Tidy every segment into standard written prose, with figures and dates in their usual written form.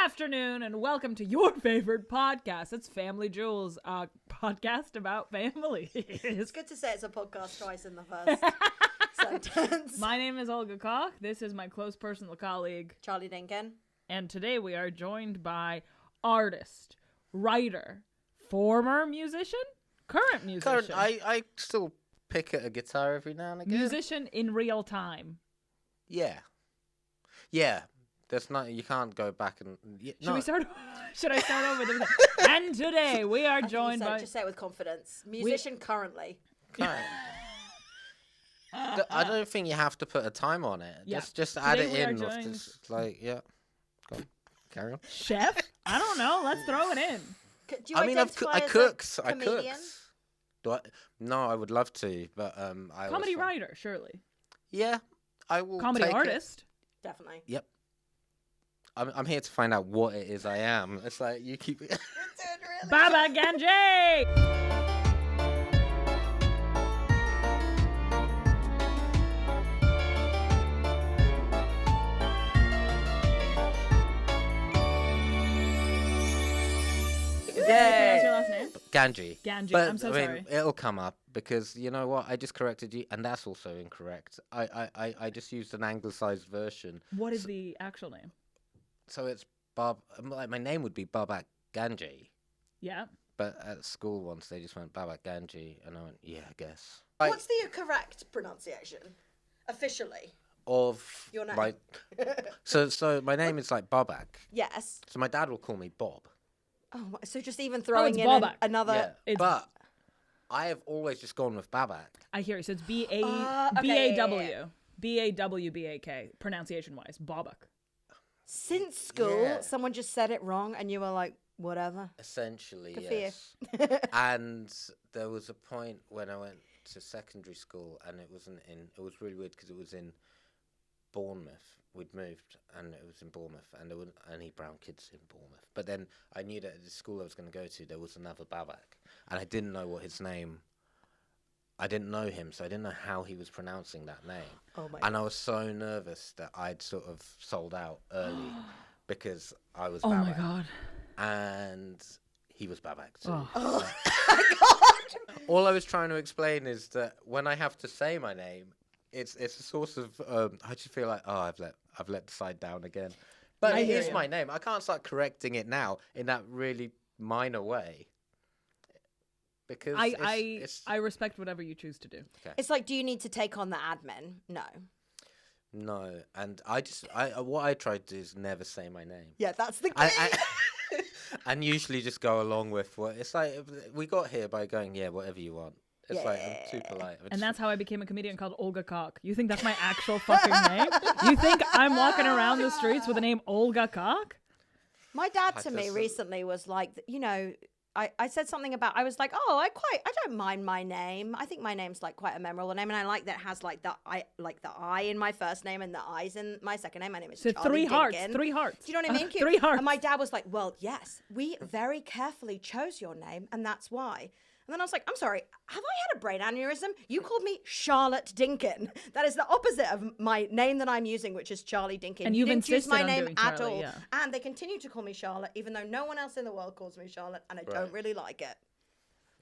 afternoon, and welcome to your favorite podcast. It's Family Jewels, a podcast about family. It's good to say it's a podcast twice in the first sentence. My name is Olga Koch. This is my close personal colleague, Charlie Dinkin. And today we are joined by artist, writer, former musician, current musician. I still pick at a guitar every now and again. Musician in real time. Yeah. There's not. You can't go back and. Should I start over? And today we are joined by. Just say it with confidence. Musician currently. I don't think you have to put a time on it. Yeah. Just add Today it we are in. joined- Yeah. Go on. Carry on. Chef? I don't know. Let's throw it in. Do you I mean, I identify as cooks. a I comedian? cooks. Do I? No, I would love to, but I. Comedy writer, surely. Yeah, I will. Comedy take artist. Definitely. Yep. I'm here to find out what it is I am. It's like you keep. Babak Ganjei! What's your last name? Ganjei. Ganjei. But I'm so I mean, sorry. it'll come up because you know what? I just corrected you, and that's also incorrect. I just used an anglicized version. What is the actual name? So it's like my name would be Babak Ganjei, Yeah. but at school once they just went Babak Ganjei, and I went, yeah, I guess. What's the correct pronunciation? Officially. Of Your name. my so my name is like Babak. Yes. So my dad will call me Bob. Oh, so just even throwing it's in Babak. another. Yeah, It's- but I have always just gone with Babak. I hear you. So it's okay, B-A-W. yeah. B-A-W-B-A-K. Pronunciation-wise. Babak. Since school, Yeah. someone just said it wrong, and you were like, whatever. Essentially, Good for you. yes. And there was a point when I went to secondary school, and it was really weird because it was in Bournemouth. We'd moved, and it was in Bournemouth, and there weren't any brown kids in Bournemouth. But then I knew that at the school I was going to go to, there was another Babak, and I didn't know what his name. I didn't know him, so I didn't know how he was pronouncing that name. Oh my And I was so nervous that I'd sort of sold out early because I was Oh Babak. my God. And he was Babak too. Oh. All I was trying to explain is that when I have to say my name, it's a source of I just feel like I've let the side down again. But I it hear is you. my name. I can't start correcting it now in that really minor way. Because I respect whatever you choose to do. It's like, do you need to take on the admin? No. no, and what I tried to do is never say my name. Yeah, that's the key. I and usually just go along with what it's like. We got here by going, yeah, whatever you want. It's like I'm too polite. And that's how I became a comedian called Olga Koch. You think that's my actual fucking name? You think I'm walking around the streets with the name Olga Koch? My dad I to me just- recently was like, you know, I said something about, I was like, I don't mind my name. I think my name's like quite a memorable name, and I like that it has like the I in my first name and the I's in my second name. My name is So Charlie three hearts. Dinkin. 3 hearts. Do you know what I mean? Cute. 3 hearts. And my dad was like, well, yes, we very carefully chose your name, and that's why. And then I was like, I'm sorry, have I had a brain aneurysm? You called me Charlotte Dinkin. That is the opposite of my name that I'm using, which is Charlie Dinkin. And you you've didn't choose insisted my on name doing at Charlie, all. yeah. And they continue to call me Charlotte, even though no one else in the world calls me Charlotte, and I don't Right. really like it.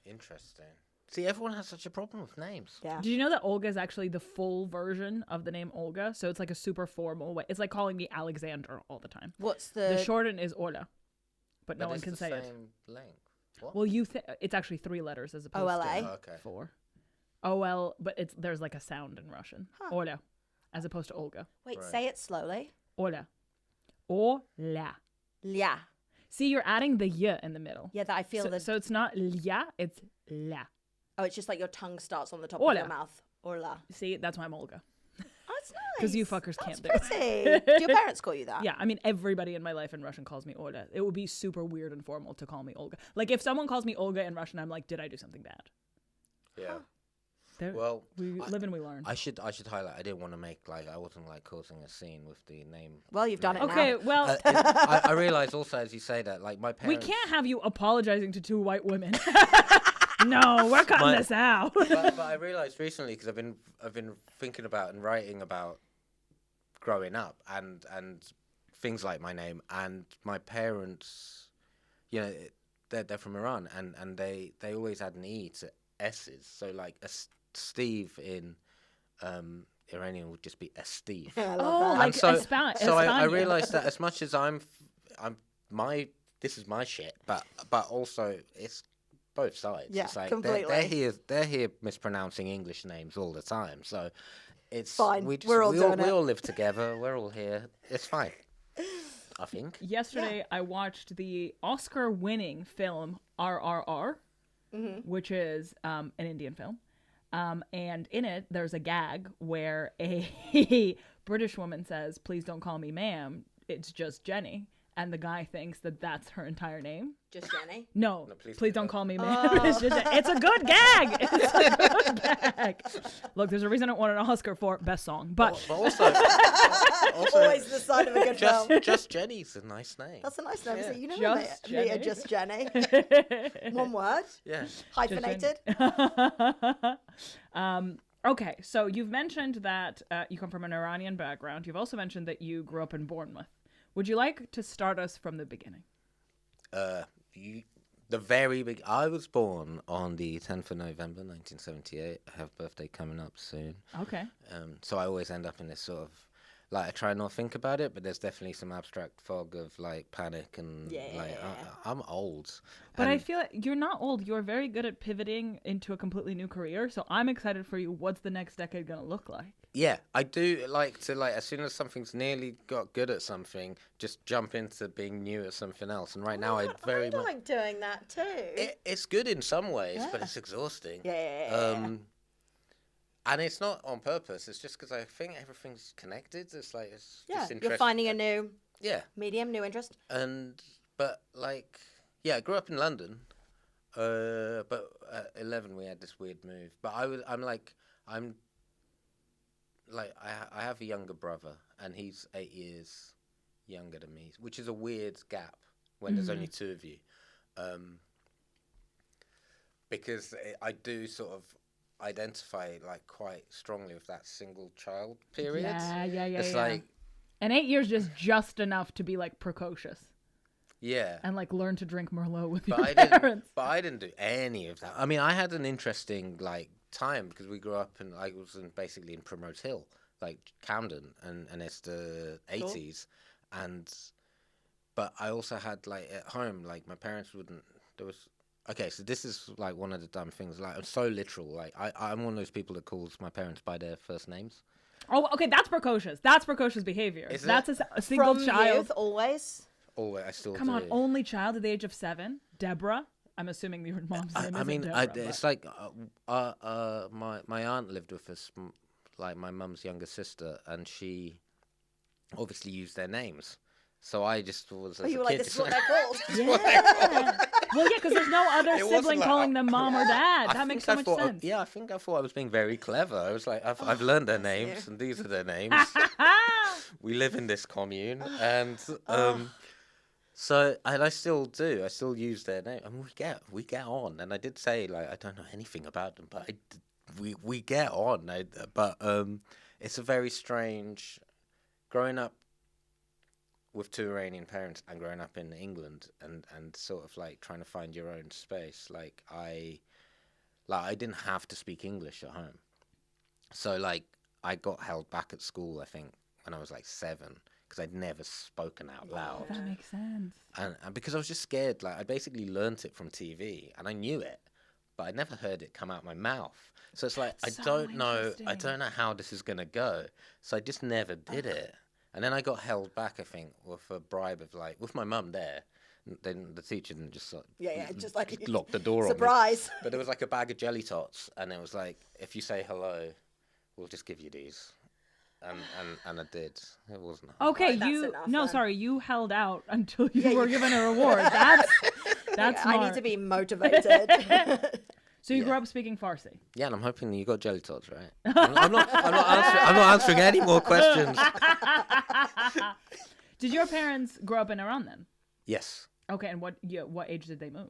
Interesting. See, everyone has such a problem with names. Yeah. Did you know that Olga is actually the full version of the name Olga? So it's like a super formal way. It's like calling me Alexander all the time. What's The shorten is Ola, but no But one it's can the say it. same length. What? Well, it's actually 3 letters as opposed OLA? to Oh, okay. 4. OL, but there's like a sound in Russian. Huh. Ola, as opposed to Olga. Wait, Right. say it slowly. Ola. Ola. Lia. See, you're adding the y in the middle. Yeah, that I feel So it's not lya, it's la. Oh, it's just like your tongue starts on the top Ola. of your mouth. Orla. See, that's why I'm Olga. Oh, that's nice. 'Cause you fuckers That's can't do it. pretty. Do your parents call you that? Yeah, I mean, everybody in my life in Russian calls me Ola. It would be super weird and formal to call me Olga. Like, if someone calls me Olga in Russian, I'm like, did I do something bad? Yeah. There, Well, we live and we learn. I should highlight. I didn't want to make I wasn't causing a scene with the name. Well, you've done it Okay, now. well, I realize also as you say that, like my we parents. can't have you apologizing to 2 white women. No, we're cutting this out. But I realized recently because I've been thinking about and writing about growing up and things like my name. And my parents, you know, they're from Iran, and they always add an E to S's. So like Steve in Iranian would just be a Steve. I love Oh, that. like so I Espana. realized that as much as I'm this is my shit, but also it's both sides. Yeah, it's like completely. they're here mispronouncing English names all the time. So it's Fine. We just, We're all doing we it. all live together. We're all here. It's fine. I think. Yesterday, I watched the Oscar-winning film RRR, which is an Indian film. And in it, there's a gag where a British woman says, "Please don't call me ma'am. It's just Jenny." And the guy thinks that that's her entire name. Just Jenny. No, please don't call me ma'am. Oh. It's a good gag. It's a good gag. Look, there's a reason I won an Oscar for Best Song. But also Always the sign of a good film. just Jenny's a nice name. That's a nice name. So you never Just meet a Jenny. Just Jenny. One word. Yeah. Hyphenated. Okay, so you've mentioned that you come from an Iranian background. You've also mentioned that you grew up in Bournemouth. Would you like to start us from the beginning? The very big. I was born on the 10th of November, 1978. I have a birthday coming up soon. Okay. So I always end up in this sort of, like, I try not to think about it, but there's definitely some abstract fog of, like, panic and, like, I'm old. But and I feel like you're not old. You're very good at pivoting into a completely new career. So I'm excited for you. What's the next decade going to look like? yeah, I do like to, like, as soon as something's nearly got good at something, just jump into being new at something else. And right now I very much... like doing that too. It's good in some ways, but it's exhausting. And it's not on purpose. It's just because I think everything's connected. It's like it's just interesting. You're finding a new medium, new interest. But like, I grew up in London. But at 11 we had this weird move. But I have a younger brother, and he's 8 years younger than me, which is a weird gap when there's only two of you. Because I do sort of identify like quite strongly with that single child period. Yeah. It's like, and 8 years is just enough to be like precocious. Yeah. And like learn to drink Merlot with But your parents. I didn't do any of that. I mean, I had an interesting like time because we grew up and I was basically in Primrose Hill, like Camden, and it's the 80s, but I also had like at home, like my parents wouldn't. There was. Okay, so this is like one of the dumb things. Like I'm so literal. Like I'm one of those people that calls my parents by their first names. Oh, okay, that's precocious. That's precocious behavior. Is That's it? a single From child. youth, always. Always, I still Come do. on, only child at the age of 7, Deborah. I'm assuming your mom's name I is mean, Deborah. it's like my aunt lived with us, like my mum's younger sister, and she obviously used their names. So I just was. As You a were like, kid, this is what they're called. yeah. Well, yeah, because there's no other It wasn't sibling like- calling them mom or dad. That makes so much thought, sense. Yeah, I think I thought I was being very clever. I was like, I've learned their names, and these are their names. We live in this commune, and so and I still do. I still use their name, and we get on. And I did say like I don't know anything about them, but we get on. But it's a very strange growing up with two Iranian parents and growing up in England and sort of like trying to find your own space. Like I didn't have to speak English at home, so like I got held back at school. I think when I was like 7 because I'd never spoken out loud. That makes sense. And because I was just scared. Like I basically learnt it from TV and I knew it, but I never heard it come out my mouth. So it's like I don't know how this is gonna go. So I just never did it. And then I got held back, I think, with a bribe of like with my mum there. Then the teacher didn't just just like lock the door on me. surprise. But there was like a bag of jelly tots, and it was like, if you say hello, we'll just give you these. And I did. It wasn't hard. Okay, Right, that's enough, no, then. sorry, you held out until you were given a reward. That's I smart. need to be motivated. So you grew up speaking Farsi. Yeah, and I'm hoping you got jelly tots, right? I'm not answering any more questions. Did your parents grow up in Iran then? Yes. Okay, and what age did they move?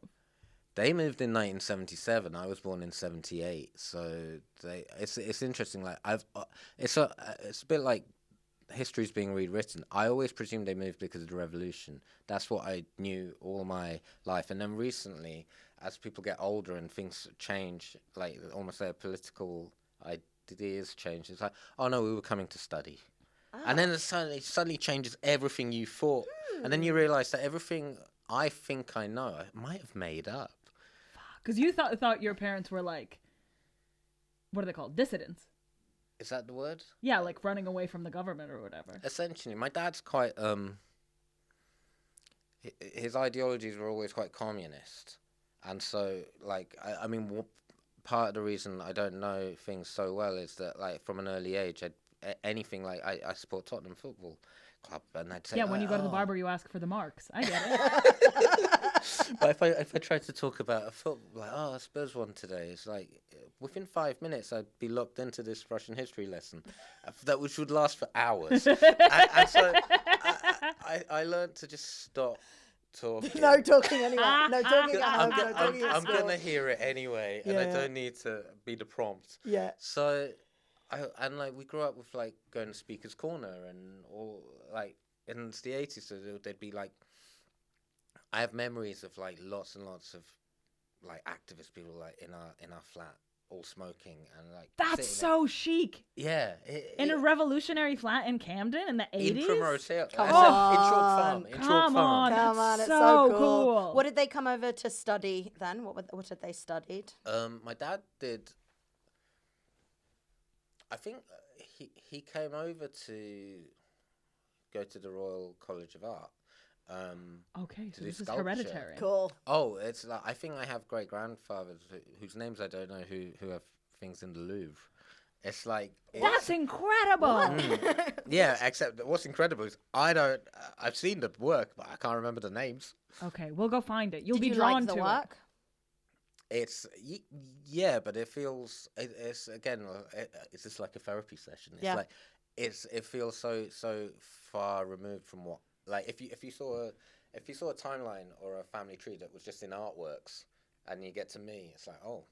They moved in 1977. I was born in 78. So it's interesting. Like it's a bit like history's being rewritten, I always presumed they moved because of the revolution. That's what I knew all my life. And then recently, as people get older and things change, like almost their political ideas change, it's like, oh no, we were coming to study. And then it suddenly changes everything you thought. And then you realize that everything I think I know, I might have made up. Because you thought your parents were like, what are they called? Dissidents. Is that the word? Yeah, like running away from the government or whatever. Essentially, my dad's quite, his ideologies were always quite communist. And so, like, I mean, part of the reason I don't know things so well is that, like, from an early age, anything like I support Tottenham Football Club, and I'd say, yeah, when you go to the barber, you ask for the marks. I get it. But if I tried to talk about a football, like, oh, Spurs won today, it's like within 5 minutes I'd be locked into this Russian history lesson, which would last for hours. and so I learned to just stop talking. No talking anyway. No talking at home. No talking at I'm school. gonna hear it anyway, and I don't need to be the prompt. Yeah. So, like we grew up with like going to Speaker's Corner and all like, and it's the 80s, so they'd be like, I have memories of like lots and lots of like activist people like in our flat all smoking and like. That's so chic. Yeah. In a revolutionary flat in Camden in the 80s? In Primrose Hill. Come In on. Chalk Farm. In Chalk Come Farm. on. Come That's on, it's so so cool. What did they come over to study then? What had they studied? My dad did. I think he came over to go to the Royal College of Art. Okay, so do this is sculpture. hereditary. Cool. Oh, it's like I think I have great grandfathers whose names I don't know who have things in the Louvre. It's like That's incredible. yeah. Except that what's incredible is I've seen the work, but I can't remember the names. Okay, we'll go find it. You'll Did be you drawn like the to work? It's yeah, but it feels it's again. It's just like a therapy session. It's like it feels so far removed from what, like if you saw a timeline or a family tree that was just in artworks, and you get to me, it's like, oh,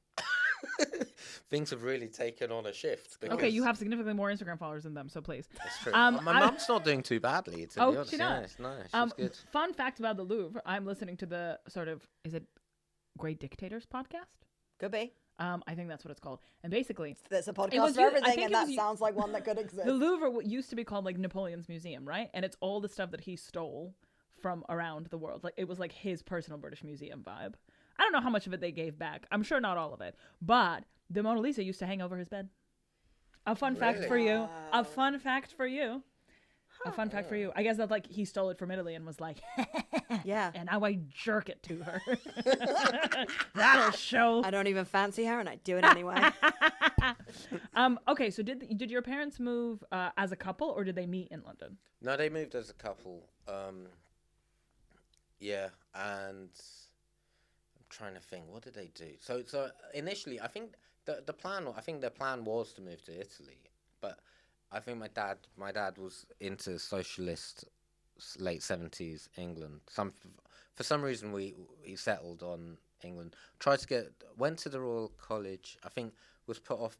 things have really taken on a shift. Okay, you have significantly more Instagram followers than them, so please. That's true. My mum's not doing too badly, to be honest. She's not. Yeah, no, she's good. Fun fact about the Louvre: I'm listening to the sort of, is it Great Dictators podcast? Could be. I think that's what it's called. And basically, There's a was podcast for I everything, think and it that was sounds like one that could exist. the Louvre used to be called like Napoleon's Museum, right? And it's all the stuff that he stole from around the world. Like it was like his personal British Museum vibe. I don't know how much of it they gave back. I'm sure not all of it. But the Mona Lisa used to hang over his bed. A fun fact for you. A fun fact for you. A fun fact for you. I guess that like he stole it from Italy and was like, Yeah. and now I jerk it to her. That'll show. I don't even fancy her, and I do it anyway. Okay, so did your parents move as a couple, or did they meet in London? No, they moved as a couple. Yeah, and I'm trying to think, what did they do? So initially, I think the plan. I think their plan was to move to Italy, but I think my dad was into socialist late 70s England. For some reason he settled on England. Went to the Royal College. I think was put off.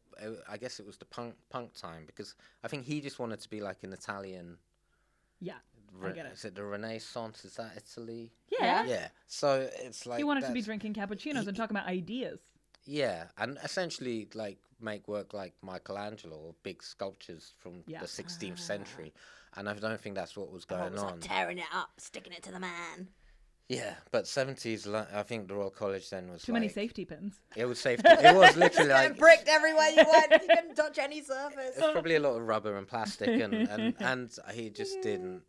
I guess it was the punk time, because I think he just wanted to be like an Italian. Yeah, I get it. Is it the Renaissance? Is that Italy? Yeah. Yeah. So it's like He wanted to be drinking cappuccinos and talking about ideas. Yeah, and essentially like make work like Michelangelo or big sculptures from the 16th century, and I don't think that's what was going on. Like tearing it up, sticking it to the man. Yeah, but 70s, I think the Royal College then was Too many safety pins. It was safety. It was literally like Bricked everywhere you went. You couldn't touch any surface. It was probably a lot of rubber and plastic, and he just didn't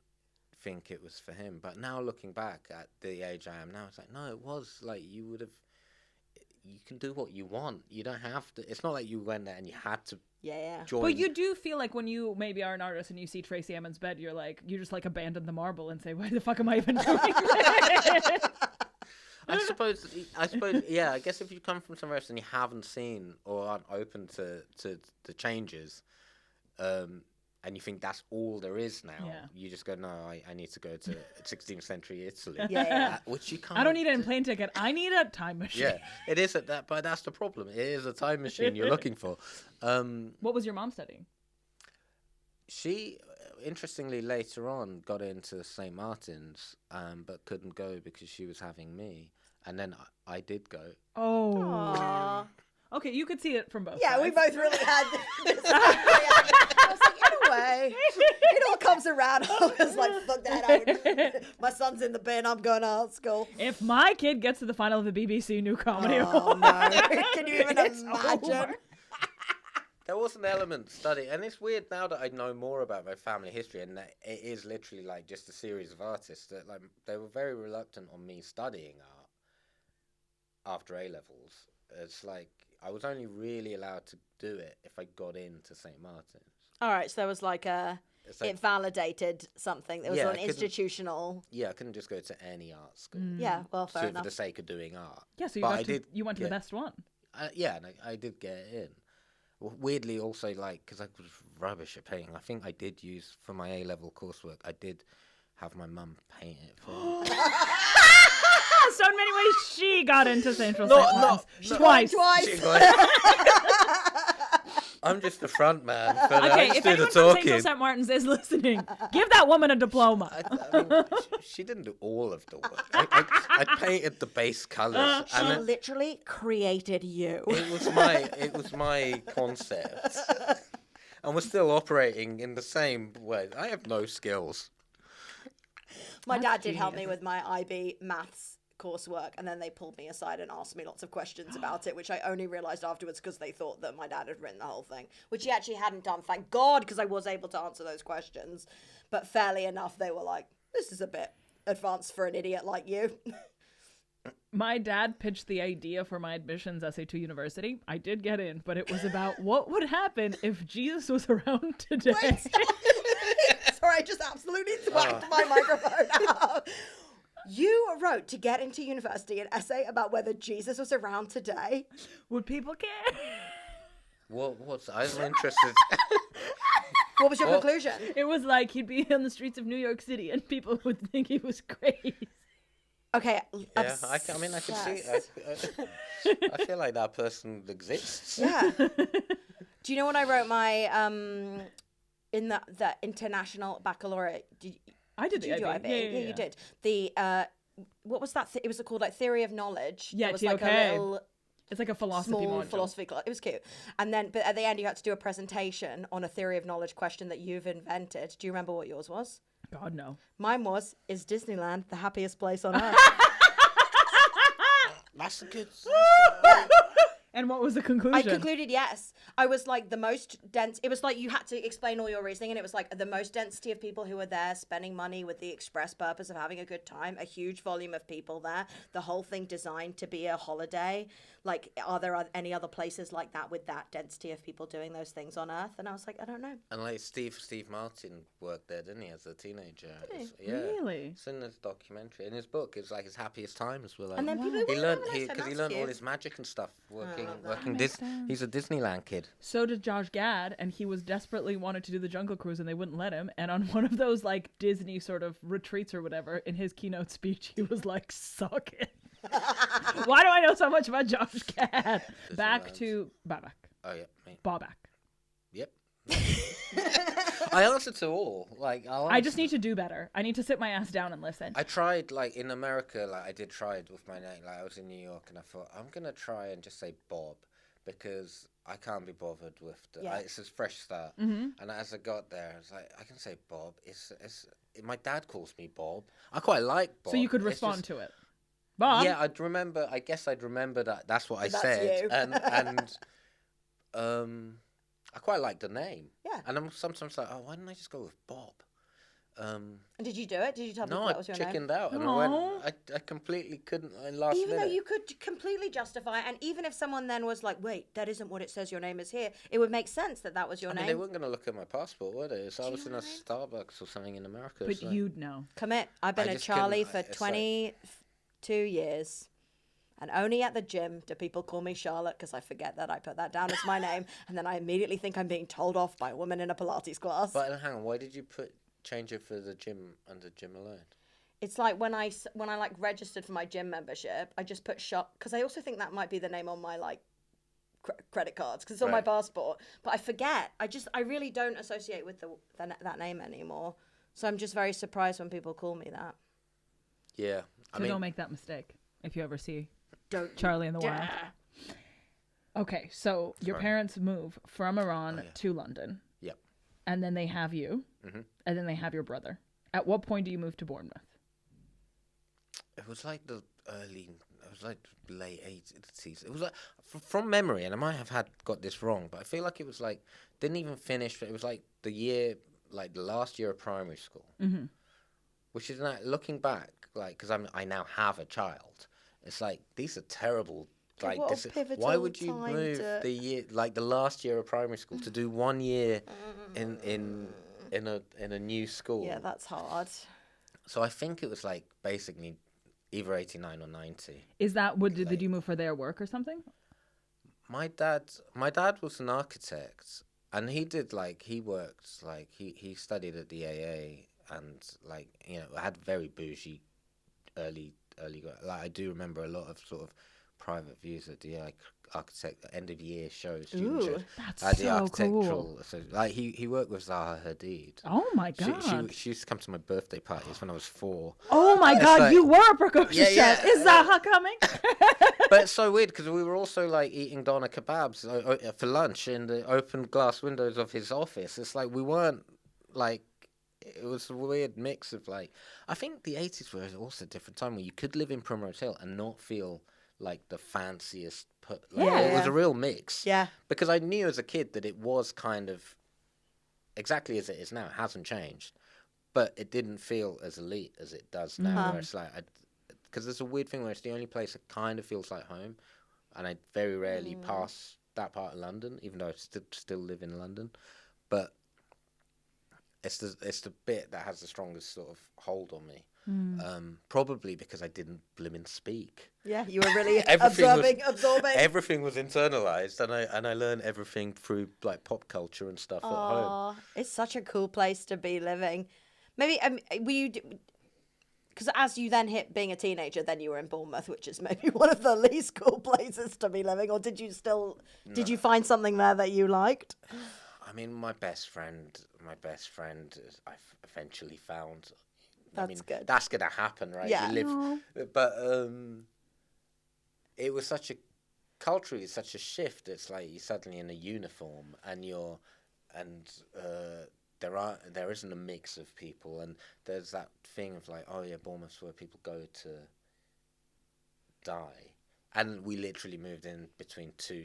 think it was for him. But now looking back at the age I am now, it's like, no, it was like you can do what you want. You don't have to. It's not like you went there and you had to. Yeah. Join. But you do feel like when you maybe are an artist and you see Tracy Emin's bed, you just like abandon the marble and say, why the fuck am I even doing this? I suppose, yeah. I guess if you come from somewhere else and you haven't seen or aren't open to the changes, and you think that's all there is now, you just go, no, I need to go to 16th century Italy. Yeah. Which you can't. I don't need a plane ticket. I need a time machine. Yeah, it is but that's the problem. It is a time machine you're looking for. What was your mom studying? She interestingly, later on, got into St. Martin's, but couldn't go because she was having me. And then I did go. Oh. Aww. Okay, you could see it from both Yeah, sides. we both really had this. I was like, in a way, it all comes around. I was like, fuck that out. My son's in the bin. I'm going to art school. If my kid gets to the final of the BBC New Comedy Oh, Award, no. Can you even it's imagine? over. There was an element to study, and it's weird now that I know more about my family history, and that it is literally like just a series of artists that like they were very reluctant on me studying art after A levels. It's like I was only really allowed to do it if I got into St. Martin's. All right, so there was like It's like, it validated something. There was Yeah, an I couldn't- institutional. yeah, I couldn't just go to any art school Yeah, well, fair for enough. the sake of doing art. Yeah, so But you went to the yeah. best one. Yeah, and I did get in. Weirdly, also, like, because I was rubbish at painting, I think I did use, for my A-level coursework, I did have my mum paint it for me. So in many ways, she got into Central No, St. no, Martin's no. twice. She got- I'm just the front man, but I Okay, just if do the anyone from Central talking. St. Martin's is listening, give that woman a diploma. I mean, she didn't do all of the work. I painted the base colours, She and literally created you. it was my concept, and we're still operating in the same way. I have no skills. My That's dad did help me genius. with my IB maths coursework, and then they pulled me aside and asked me lots of questions about it, which I only realised afterwards because they thought that my dad had written the whole thing, which he actually hadn't done, thank God, because I was able to answer those questions. But fairly enough, they were like, this is a bit advanced for an idiot like you. My dad pitched the idea for my admissions essay to university. I did get in, but it was about what would happen if Jesus was around today. Wait, stop. Sorry, I just absolutely thwacked my microphone out. You wrote to get into university an essay about whether Jesus was around today. Would people care? What's I'm interested. What was your Well- conclusion? It was like he'd be on the streets of New York City and people would think he was crazy. Okay, Yeah, I can see. obsessed. I feel like that person exists. Yeah. Do you know what I wrote my in the international baccalaureate? I did Did you the do IB. IB? Yeah, you did. The what was that? It was called like theory of knowledge. Yeah, it was like TOK. a little It's like a philosophy small module. philosophy class. It was cute. And then, but at the end, you had to do a presentation on a theory of knowledge question that you've invented. Do you remember what yours was? God, no. Mine was: is Disneyland the happiest place on earth? That's a good. And what was the conclusion? I concluded yes. I was like the most dense. It was like you had to explain all your reasoning, and it was like the most density of people who were there spending money with the express purpose of having a good time. A huge volume of people there. The whole thing designed to be a holiday. Like, are there any other places like that with that density of people doing those things on Earth? And I was like, I don't know. And like Steve Martin worked there, didn't he, as a teenager? Did Yeah. Really? It's in this documentary. In his book, it's like his happiest times were like. And then people he wouldn't learned have a nice because he time, learned that's all cute. his magic and stuff working love that. working. Makes sense. He's a Disneyland kid. So did Josh Gad, and he was desperately wanted to do the Jungle Cruise, and they wouldn't let him. And on one of those like Disney sort of retreats or whatever, in his keynote speech, he was like, "Suck it." Why do I know so much about Josh Gad? Back to Babak. Oh yeah, me. Babak. Yep. I answered to all. Like I just need to do better. I need to sit my ass down and listen. I tried, like, in America, like, I did try it with my name. Like, I was in New York, and I thought, I'm going to try and just say Bob, because I can't be bothered with the... Yeah. it's a fresh start. Mm-hmm. And as I got there, I was like, I can say Bob. My dad calls me Bob. I quite like Bob. So you could It's respond just- to it. Bob. Yeah, I guess I'd remember that. That's what I That's said. you. And I quite like the name. Yeah. And I'm sometimes like, oh, why didn't I just go with Bob? And did you do it? Did you tell people No, I that was your name? chickened out, and Aw. I completely couldn't. Last Even minute. though you could completely justify it, and even if someone then was like, wait, that isn't what it says your name is here, it would make sense that that was your I mean, name. they weren't going to look at my passport, were they? So I you was know in a what I Starbucks or something in America. But so- you'd know. Commit. I've been I a just Charlie couldn't- for it's like- 22 years. And only at the gym do people call me Charlotte because I forget that I put that down as my name. And then I immediately think I'm being told off by a woman in a Pilates class. But hang on, why did you change it for the gym under Gym Alone? It's like when I like registered for my gym membership, I just put because I also think that might be the name on my like credit cards because it's on my passport. But I forget. I really don't associate with that name anymore. So I'm just very surprised when people call me that. Yeah. So don't make that mistake if you ever see Don't Charlie in the Wild. Okay, so your parents move from Iran to London. Yep. And then they have you. Mm-hmm. And then they have your brother. At what point do you move to Bournemouth? It was like late 80s. It was like, from memory, and I might have got this wrong, but I feel like it was like, didn't even finish, it was like the last year of primary school. Mm-hmm. Which is, looking back, like, because I now have a child, it's like, these are terrible. Like, why would you move the last year of primary school to do 1 year in a new school? Yeah, that's hard. So I think it was like basically either 89 or 90. Is that did you move for their work or something? My dad was an architect, and he studied at the AA, and had very bougie early like, I do remember a lot of sort of private views at the architect end of year shows. That's the architectural. Cool. So like he worked with Zaha Hadid. Oh my god! She used to come to my birthday parties when I was 4. Oh my god! Like, you were a precocious chef. Is Zaha coming? But it's so weird because we were also like eating doner kebabs for lunch in the open glass windows of his office. It's like we weren't like. It was a weird mix of like. I think the 80s were also a different time where you could live in Primrose Hill and not feel like the fanciest. It was a real mix. Yeah. Because I knew as a kid that it was kind of exactly as it is now. It hasn't changed, but it didn't feel as elite as it does now. Where it's like, because there's a weird thing where it's the only place that kind of feels like home, and I very rarely pass that part of London, even though I still live in London, but. It's the bit that has the strongest sort of hold on me. Probably because I didn't blimmin' speak. Yeah, you were really absorbing. Everything was internalized, and I learned everything through like pop culture and stuff at home. It's such a cool place to be living. Maybe were you? Because as you then hit being a teenager, then you were in Bournemouth, which is maybe one of the least cool places to be living. Or did you did you find something there that you liked? I mean, my best friend, I eventually found. That's good. That's gonna happen, right? Yeah. But it was culturally such a shift. It's like you're suddenly in a uniform, and there isn't a mix of people, and there's that thing of like, oh yeah, Bournemouth's where people go to die, and we literally moved in between 2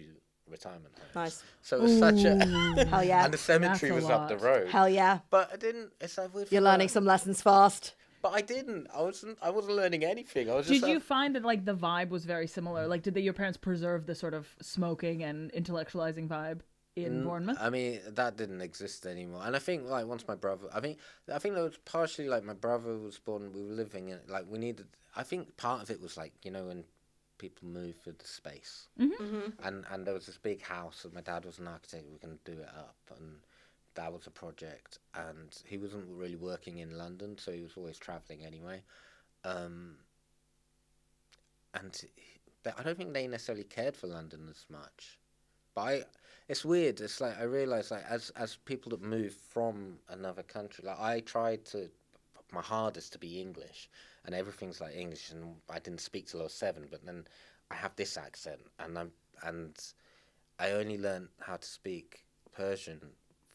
retirement homes. Nice. So it was such a hell yeah, and the cemetery was up the road. Hell yeah. But I didn't. It's like weird. You're learning some lessons fast. But I didn't. I wasn't learning anything. I was. Did you find that like the vibe was very similar? Like, did your parents preserve the sort of smoking and intellectualizing vibe in Bournemouth? I mean, that didn't exist anymore. And I think like once my brother, I think that was partially like my brother was born. We were living in like we needed. I think part of it was like when people move for the space, and there was this big house, and my dad was an architect. We were going to do it up, and that was a project. And he wasn't really working in London, so he was always traveling anyway. And I don't think they necessarily cared for London as much. But it's weird. It's like I realised, like as people that move from another country, like I tried my hardest to be English, and everything's like English, and I didn't speak till I was 7, but then I have this accent, and I only learned how to speak Persian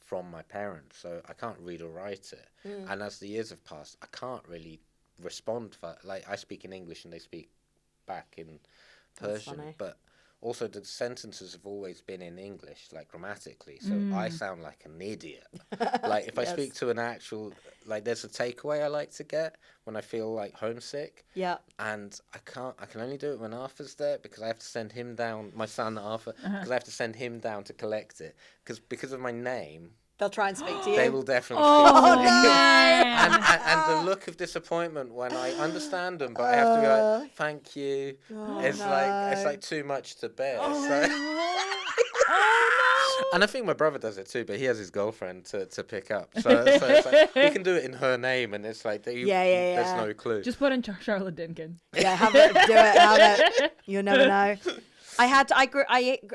from my parents, so I can't read or write it. And as the years have passed, I can't really respond like I speak in English and they speak back in Persian, but also the sentences have always been in English, like grammatically, so I sound like an idiot. Like if I speak to an actual, like there's a takeaway I like to get when I feel like homesick. Yeah. And I can only do it when Arthur's there, because I have to send him down, my son Arthur, because I have to send him down to collect it, because of my name. They'll try and speak to you. They will definitely speak to me. No. And the look of disappointment when I understand them, but I have to be like, thank you. It's like too much to bear. And I think my brother does it too, but he has his girlfriend to pick up. So it's like, he can do it in her name, and it's like, there's no clue. Just put in Charlotte Dinkin. Yeah, have it, do it, have it. You'll never know. I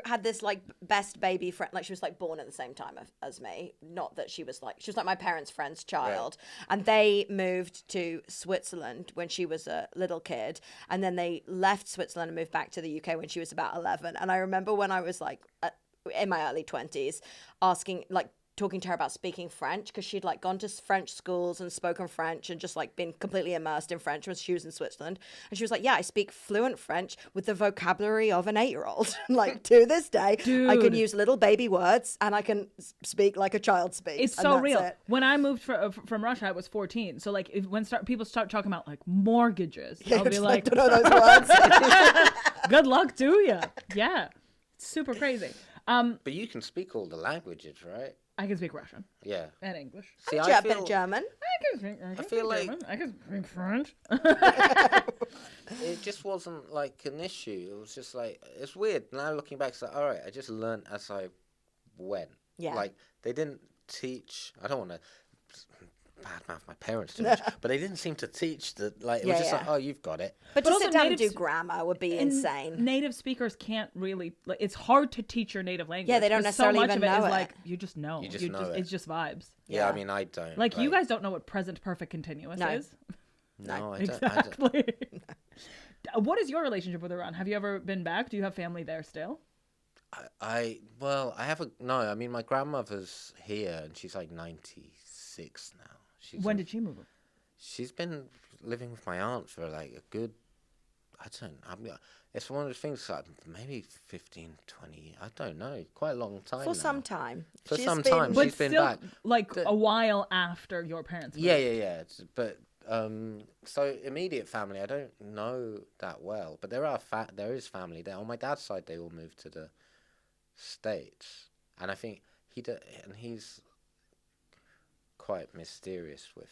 had this like best baby friend. Like she was like born at the same time as me. Not that she was like my parents' friend's child, and they moved to Switzerland when she was a little kid, and then they left Switzerland and moved back to the UK when she was about 11. And I remember when I was like in my early 20s, talking to her about speaking French, because she'd like gone to French schools and spoken French and just like been completely immersed in French when she was in Switzerland. And she was like, yeah, I speak fluent French with the vocabulary of an 8-year-old. Like to this day, Dude. I can use little baby words and I can speak like a child speaks. It's and so that's real. it. When I moved from Russia, I was 14. So like when people start talking about like mortgages, Yeah, I'll you're be just like, don't know those words. good luck to you. Yeah. It's super crazy. But you can speak all the languages, right? I can speak Russian Yeah. and English. See, A bit of German. I can feel speak like- German. I can speak French. It just wasn't like an issue. It was just like, it's weird. Now looking back, it's like, all right, I just learned as I went. Yeah. Like, they didn't teach, I don't want to badmouth my parents too much, but they didn't seem to teach that, like, it was just like, oh, you've got it. But But to also sit down and native do grammar would be insane. Native speakers can't really. Like, it's hard to teach your native language. Yeah, they don't 'cause necessarily so much even of it know is it. like you just know. You just know it. It's just vibes. Yeah, I Yeah. mean, I don't. Like you guys don't know what present perfect continuous No. is. No, I don't. Exactly. What is your relationship with Iran? Have you ever been back? Do you have family there still? Well, I have no, I mean, my grandmother's here and she's like 96 now. When did she move? She's been living with my aunt for like a good, it's one of those things like maybe 15, 20, I don't know, quite a long time For now. some time. For She's some been- time. But She's been still, back. like a while after your parents. Moved. Yeah. But so immediate family, I don't know that well, but there is family there. On my dad's side, they all moved to the States, and I think he's quite mysterious with.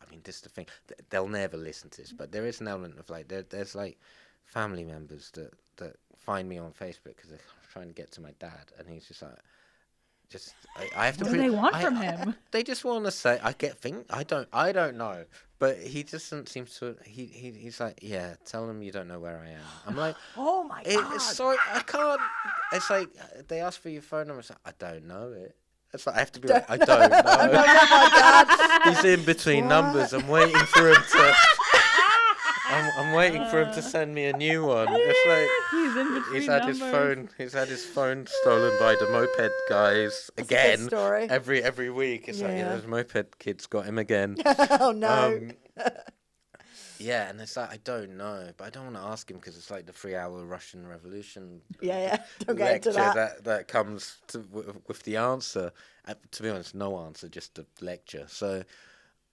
I mean, this is the thing. They'll never listen to this, but there is an element of like there's like family members that find me on Facebook because they're trying to get to my dad, and he's just like. I have to. What do they want from him? They just want to say. I don't know. But he just doesn't seem to. He's like, yeah. Tell them you don't know where I am. I'm like, Oh my God. it's sorry, I can't. It's like they ask for your phone number. It's like, I don't know it. It's like I have to be like, I don't know. Oh my God. He's in between numbers. I'm waiting for him to. I'm waiting for him to send me a new one. It's like He's in between he's had numbers. his phone. He's had his phone stolen by the moped guys That's a good again. story. Every week, it's like Yeah. those moped kids got him again. Oh no. Yeah, and it's like I don't know, but I don't want to ask him because it's like the 3-hour Russian Revolution Yeah. Don't get lecture into that. that comes with the answer. To be honest, no answer, just a lecture. So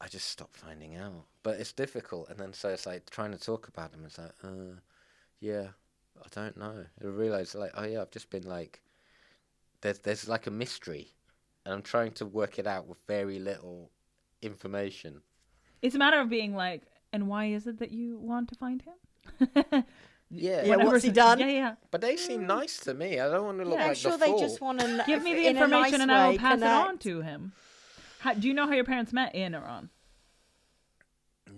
I just stopped finding out. But it's difficult, and then so it's like trying to talk about them. It's like, yeah, I don't know. I realize like, oh yeah, I've just been like, there's like a mystery, and I'm trying to work it out with very little information. It's a matter of being like, and why is it that you want to find him? Yeah. Yeah, what's he done? Yeah. But they seem nice to me. I don't want to look I'm like sure the they fool. just want to Give me the information and I will pass it on to him. Do you know how your parents met in Iran?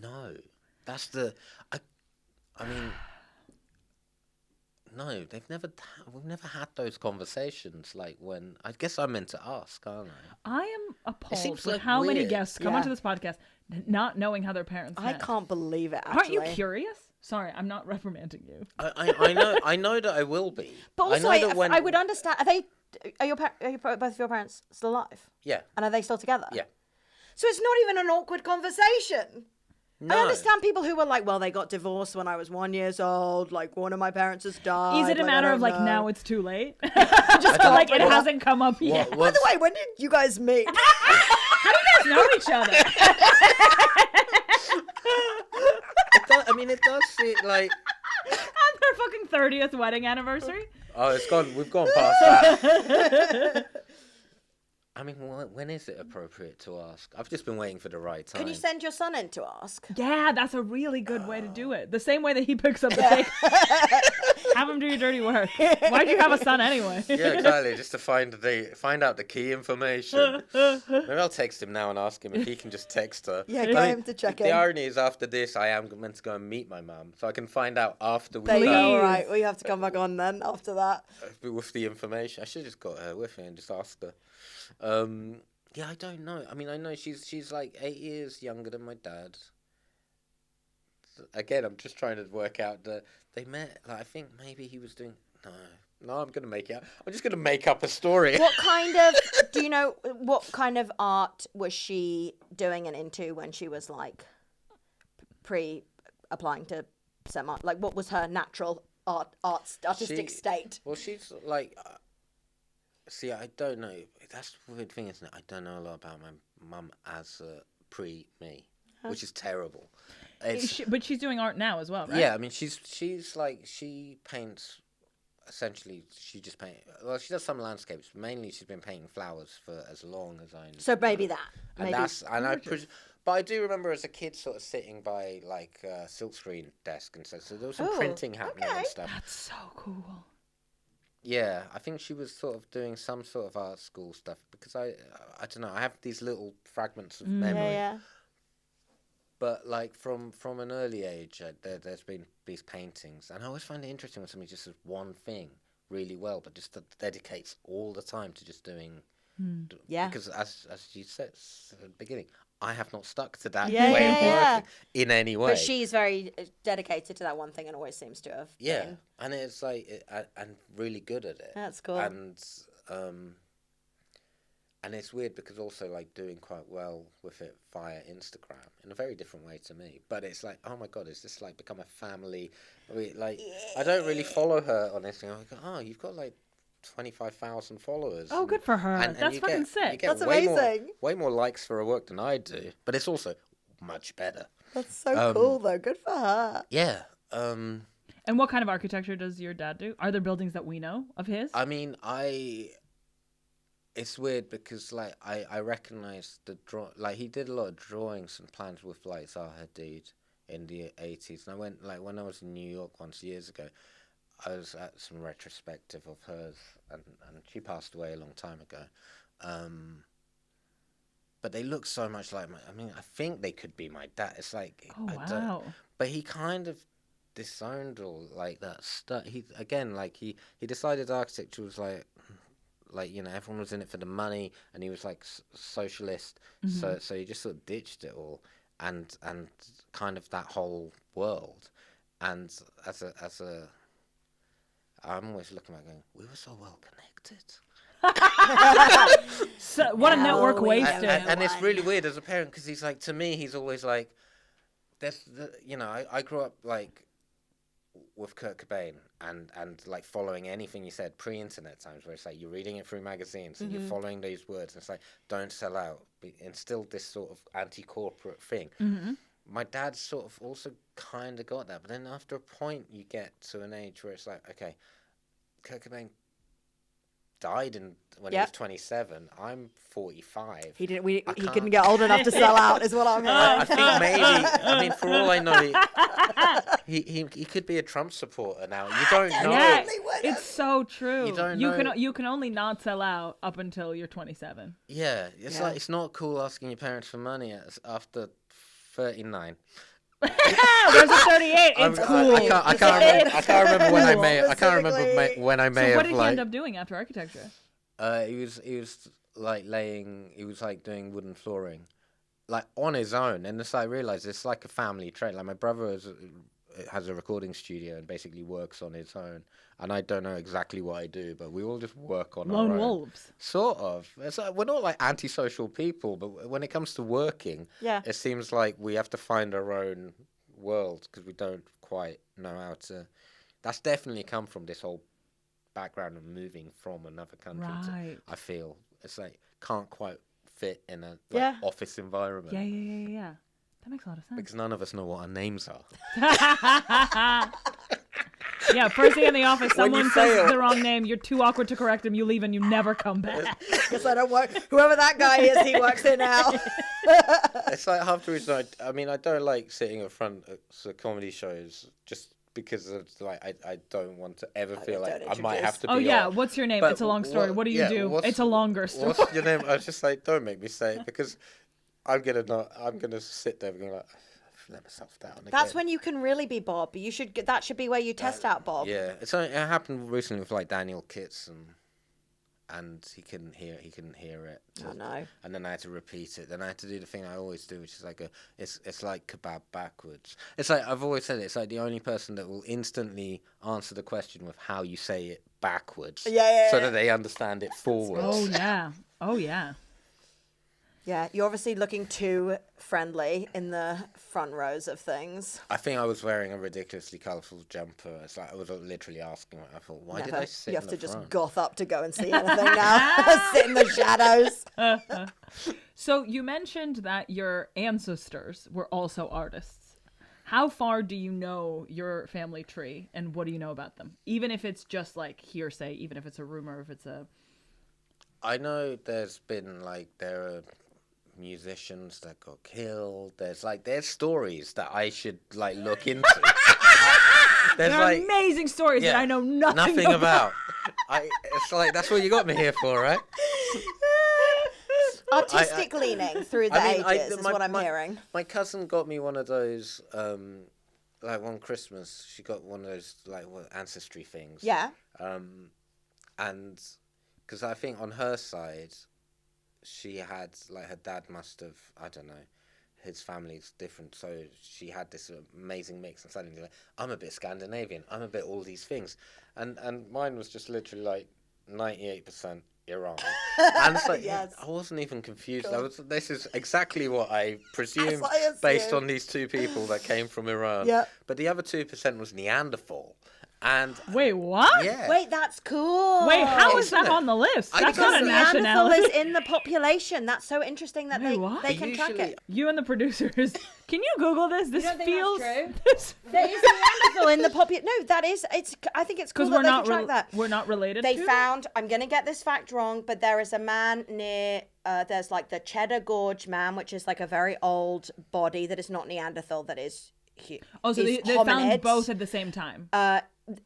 No, that's the. I mean, no, we've never had those conversations. Like when I guess I'm meant to ask, aren't I? I am appalled seems with like how many weird. guests come Yeah. onto this podcast not knowing how their parents I met. can't believe it. Aren't you actually. curious? Sorry, I'm not reprimanding you. I know that I will be. But also, I know that when I would understand. Are both of your parents still alive? Yeah, And are they still together? yeah. So it's not even an awkward conversation. No. I understand people who were like, well, they got divorced when I was 1 year old. Like, one of my parents has died. Is it a like, I matter don't of like know. now it's too late? Just like it hasn't come up yet. By the way, when did you guys meet? How do you guys know each other? It does seem like. On their fucking 30th wedding anniversary? Oh, it's gone. We've gone past that. I mean, when is it appropriate to ask? I've just been waiting for the right time. Can you send your son in to ask? Yeah, that's a really good way to do it. The same way that he picks up the take. Have him do your dirty work. Why'd you have a son anyway? Yeah, exactly. Just to find out the key information. Maybe I'll text him now and ask him if he can just text her. Yeah, get him to check in. The irony is, after this, I am meant to go and meet my mum, so I can find out after we. There you go. Please. All right, well, you have to come back on then after that. With the information. I should have just got her with me and just asked her. Yeah, I don't know. I mean, I know she's like 8 years younger than my dad. Again, I'm just trying to work out that they met. Like, I think maybe he was doing. No, I'm gonna make it up. I'm just gonna make up a story. What kind of, do you know, what kind of art was she doing and into when she was like applying to semi? Like, what was her natural artistic state? Well, she's like. See, I don't know. That's the weird thing, isn't it? I don't know a lot about my mum as pre-me, which is terrible. But she's doing art now as well, right? Yeah, I mean, she's like, she paints. Essentially, she just paint. Well, she does some landscapes. Mainly, she's been painting flowers for as long as I know. So maybe that. And but I do remember as a kid, sort of sitting by like a silkscreen desk and so there was some printing happening and stuff. That's so cool. Yeah, I think she was sort of doing some sort of art school stuff because I don't know. I have these little fragments of memory. Yeah. But like from an early age, there's been these paintings, and I always find it interesting when somebody just does one thing really well, but just dedicates all the time to just doing. Yeah. Because as you said at the beginning, I have not stuck to that Yeah, way yeah, of yeah. working in any way. But she's very dedicated to that one thing and always seems to have been. And it's like and really good at it. That's cool. And it's weird because also like doing quite well with it via Instagram in a very different way to me. But it's like, oh my God, is this like become a family? I don't really follow her on Instagram. I go, oh, you've got like 25,000 followers. Oh, good for her. That's fucking sick. You get That's amazing. Way more likes for her work than I do. But it's also much better. That's so cool, though. Good for her. Yeah. And what kind of architecture does your dad do? Are there buildings that we know of his? I mean, it's weird because like I recognize the like he did a lot of drawings and plans with like Zaha Hadid in the 80s, and I went like when I was in New York once years ago, I was at some retrospective of hers, and she passed away a long time ago, but they look so much like I mean, I think they could be my dad. It's like but he kind of disowned all like that stuff. He decided architecture was like you know, everyone was in it for the money, and he was like socialist, so he just sort of ditched it all, and kind of that whole world, and as a I'm always looking back going, we were so well connected. So, what a network wasted. And it's really weird as a parent because he's like, to me, he's always like, you know, I grew up like with Kurt Cobain and like following anything you said pre-internet times where it's like you're reading it through magazines and you're following these words and it's like don't sell out, instill this sort of anti-corporate thing. My dad sort of also kind of got that, but then after a point you get to an age where it's like, okay, Kurt Cobain died when he was 27. I'm 45. He couldn't get old enough to sell out, is what I'm hearing. I think maybe. I mean, for all I know, he could be a Trump supporter now. You don't know. Yeah, it's so true. You don't know. You can only not sell out up until you're 27. Yeah, like it's not cool asking your parents for money after 39. There's a 38. It's cool. I can't remember when I may. I can't remember when I may So have. what did he end up doing after architecture? He was like He was like doing wooden flooring, like on his own. And I realized it's like a family trait. Like my brother has a recording studio and basically works on his own. And I don't know exactly what I do, but we all just work on our own. Lone wolves. Sort of. It's like, we're not like antisocial people, but when it comes to working, it seems like we have to find our own world because we don't quite know how to. That's definitely come from this whole background of moving from another country. Right. I feel it's like can't quite fit in a office environment. Yeah. That makes a lot of sense. Because none of us know what our names are. Yeah, first day in the office, When you someone says fail. the wrong name, you're too awkward to correct them, you leave and you never come back. Guess I don't work. Whoever that guy is, he works there now. It's like half the reason I mean, I don't like sitting up front at comedy shows just because of like I don't want to ever feel like don't I might have to be Oh yeah, on. what's your name? But It's a long story. What do you do? what's- It's a longer story. What's your name? I was just like, don't make me say it because I'm gonna sit there and go like, I've let myself down again. That's when you can really be Bob. That should be where you test out Bob. Yeah, it happened recently with like Daniel Kitts and he couldn't hear it. Oh no. And then I had to repeat it. Then I had to do the thing I always do, which is like it's like kebab backwards. It's like I've always said it's like the only person that will instantly answer the question with how you say it backwards. Yeah. So that they understand it forwards. Oh yeah. Oh yeah. Yeah, you're obviously looking too friendly in the front rows of things. I think I was wearing a ridiculously colourful jumper. It's like I was literally asking. I thought, why did I sit? You have in to the just front? goth up to go and see anything now. Sit in the shadows. So you mentioned that your ancestors were also artists. How far do you know your family tree, and what do you know about them? Even if it's just like hearsay, even if it's a rumor, if it's a... I know there's been like there are musicians that got killed. There's stories that I should like look into. There's There are amazing stories that I know nothing about. It's like that's what you got me here for, right? Artistic leaning through the ages is what I'm hearing. My cousin got me one of those, like one Christmas, she got one of those like ancestry things. Yeah. And because I think on her side, she had like her dad must have, I don't know, his family's different, so she had this amazing mix, and suddenly like, I'm a bit Scandinavian, I'm a bit all these things, and mine was just literally like 98% Iran. And it's like, Yes. I wasn't even confused. This is exactly what I presumed what I assumed. based on these two people that came from Iran. Yeah. But the other 2% was Neanderthal. And Wait, what? yeah. Wait, that's cool. Wait, how is Isn't that it? on the list? I That's because not a Neanderthal nationality. is in the population. That's so interesting that Wait, what? they can track Usually- it. You and the producers, can you Google this? This don't think feels... that's true? This There is Neanderthal in the population. No, that is. It's. I think it's cool because that we're they can not track that. we're not related They to found. I'm gonna get this fact wrong, but there is a man near. There's like the Cheddar Gorge Man, which is like a very old body that is not Neanderthal. That is. Oh, so is they found hominids. both at the same time.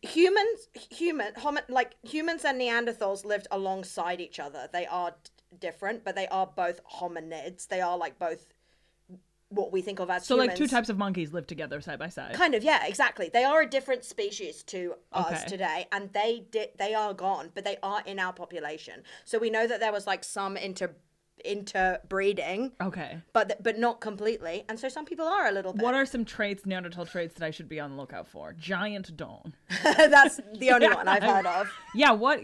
Humans and Neanderthals lived alongside each other. They are different, but they are both hominids. They are like both what we think of as So humans. like two types of monkeys live together side by side. Kind of, yeah, exactly. They are a different species to us Okay. today, and they are gone, but they are in our population. So we know that there was like some interbreeding, Okay. but not completely. And so some people are a little bit. What are some traits, Neanderthal traits, that I should be on the lookout for? Giant dong. That's the only one I've heard of. Yeah, what?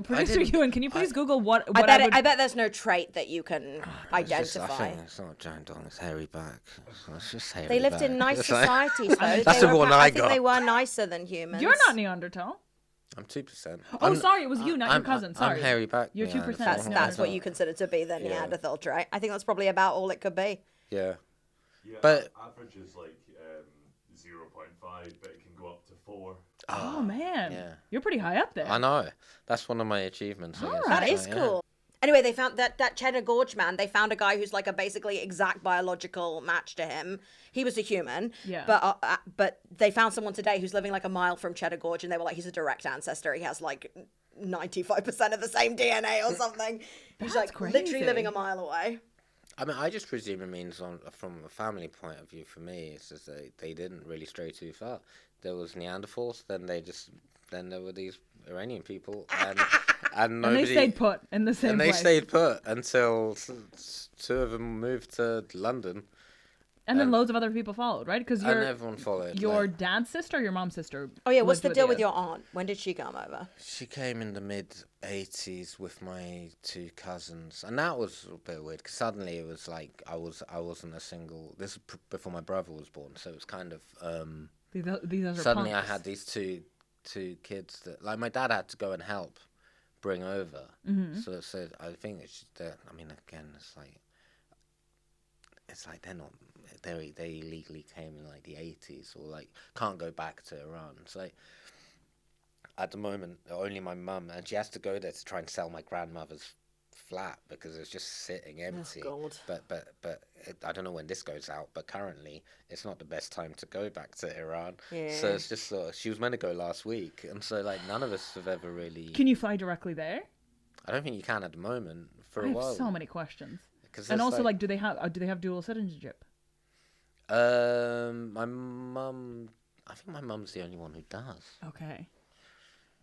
Producer didn't- Ewan, can you please Google what I would... bet there's no trait that you can I identify. think it's not giant dong, it's hairy back. It's just hairy They lived back. in nice It's like- societies, though. That's They the were one I I think got. they were nicer than humans. You're not Neanderthal. I'm 2%. Oh, sorry, it was you, not your cousin. Sorry. I'm hairy back. You're 2%. Neanderthal. That's what you consider to be the Neanderthal trait. I think that's probably about all it could be. Yeah. Yeah, But- average is like 0.5, but it can go up to 4. Oh, man. yeah. You're pretty high up there. I know. That's one of my achievements. I guess. That is Yeah. cool. Anyway, they found that Cheddar Gorge Man. They found a guy who's like a basically exact biological match to him. He was a human, Yeah. but they found someone today who's living like a mile from Cheddar Gorge, and they were like, he's a direct ancestor. He has like 95% of the same DNA or something. He's That's like literally crazy. living a mile away. I mean, I just presume it means from a family point of view. For me, it's just they didn't really stray too far. There was Neanderthals, then there were these Iranian people, and nobody. And they stayed put in the same And they place. stayed put until two of them moved to London, And then loads of other people followed, right? Because and everyone followed. your like, dad's sister, or your mom's sister. Oh yeah, what's lived the deal with you? your aunt? When did she come over? she came in the mid-80s with my two cousins, and that was a bit weird because suddenly it was like I wasn't a single. This is before my brother was born, so it was kind of These are suddenly punks. I had these two kids that like my dad had to go and help bring over. Mm-hmm. So I think it's just that. I mean, again, it's like they're not. They illegally came in like the 80s or like can't go back to Iran. It's like at the moment, only my mum, and she has to go there to try and sell my grandmother's flat because it's just sitting empty. God. But I don't know when this goes out, but currently it's not the best time to go back to Iran. Yeah. So it's just sort of, she was meant to go last week, and so like none of us have ever really. Can you fly directly there? I don't think you can at the moment for I a have while. so many questions. And also, like, do they have dual citizenship? My mum. I think my mum's the only one who does. Okay.